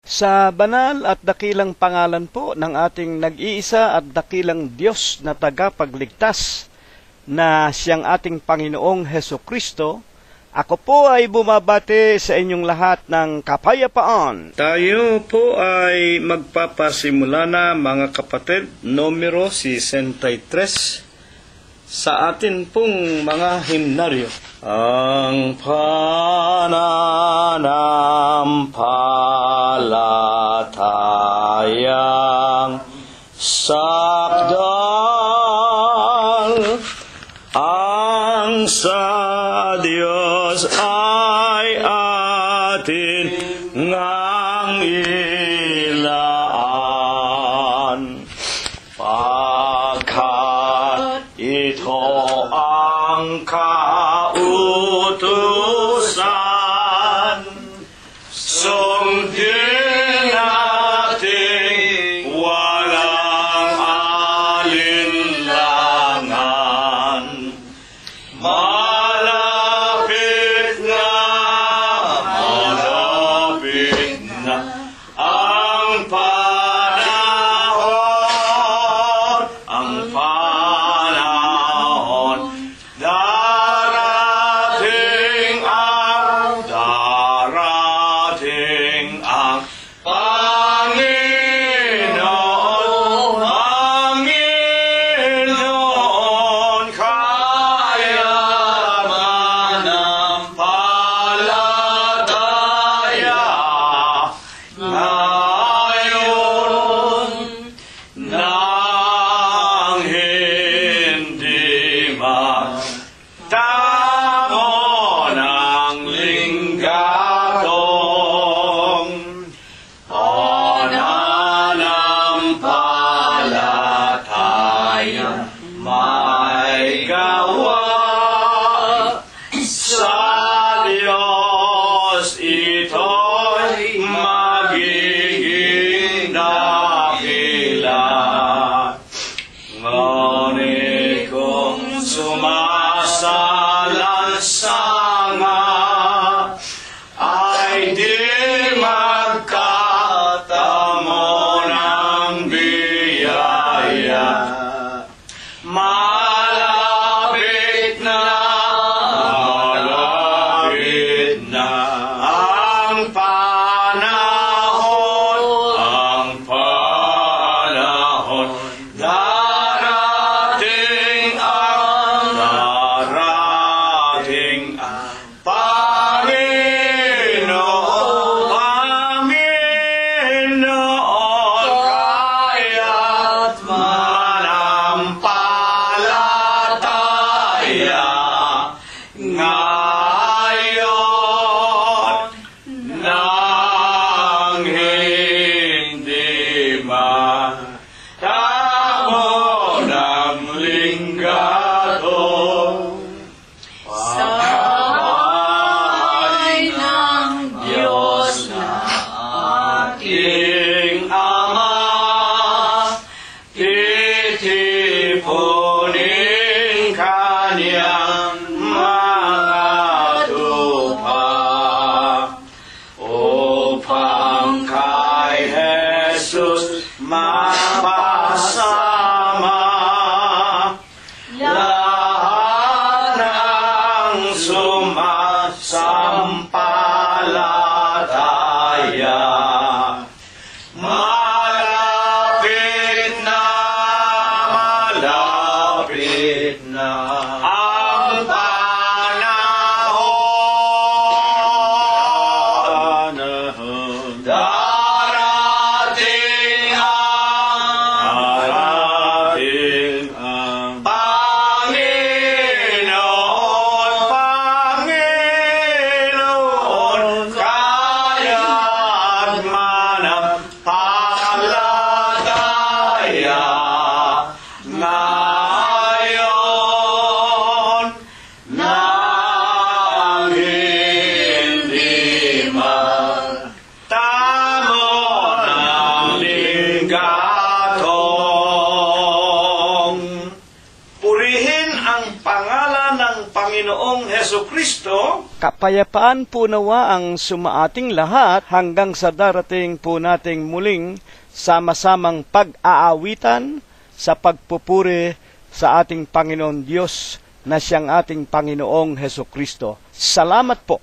Sa banal at dakilang pangalan po ng ating nag-iisa at dakilang Diyos na tagapagligtas na siyang ating Panginoong Hesukristo, ako po ay bumabati sa inyong lahat ng kapayapaan. Tayo po ay magpapasimula na, mga kapatid, numero 63 sa atin pong mga himnaryo. Ang pananampalatayang sakdal, ang sa Diyos ay atin ngang ilaan, pagkat ito ang kautusan, sundin natin walang alinlangan. Malapit na ang panahon, darating ang Panginoon, kaya mananampalataya ngayon nang hindi magtamo ng linggatong pananampalataya may gawa sa Diyos, ito'y magiging dakila. Ngunit kung sumasalansangan ay di magkatamo ng biyaya. Malapit na ang panahon, darating ang Panginoon, kaya't mananampalataya ngayon nang hindi matamo ng linggatong Samay ng Diyos na ating Ama, titipunin Kanyang mga tupa upang kay Jesus mapasama lahat ng sumasampalataya. Malapit na ang panahon, darating ang Panginoon, kaya't mananampalataya ngayon nang hindi magtamo ng linggatong. Purihin ang pangalan ng Panginoong Hesukristo Kapayapaan po nawa ang sumaating lahat hanggang sa darating po nating muling sama-samang pag-aawitan sa pagpupuri sa ating Panginoon Diyos na siyang ating Panginoong Hesukristo. Salamat po.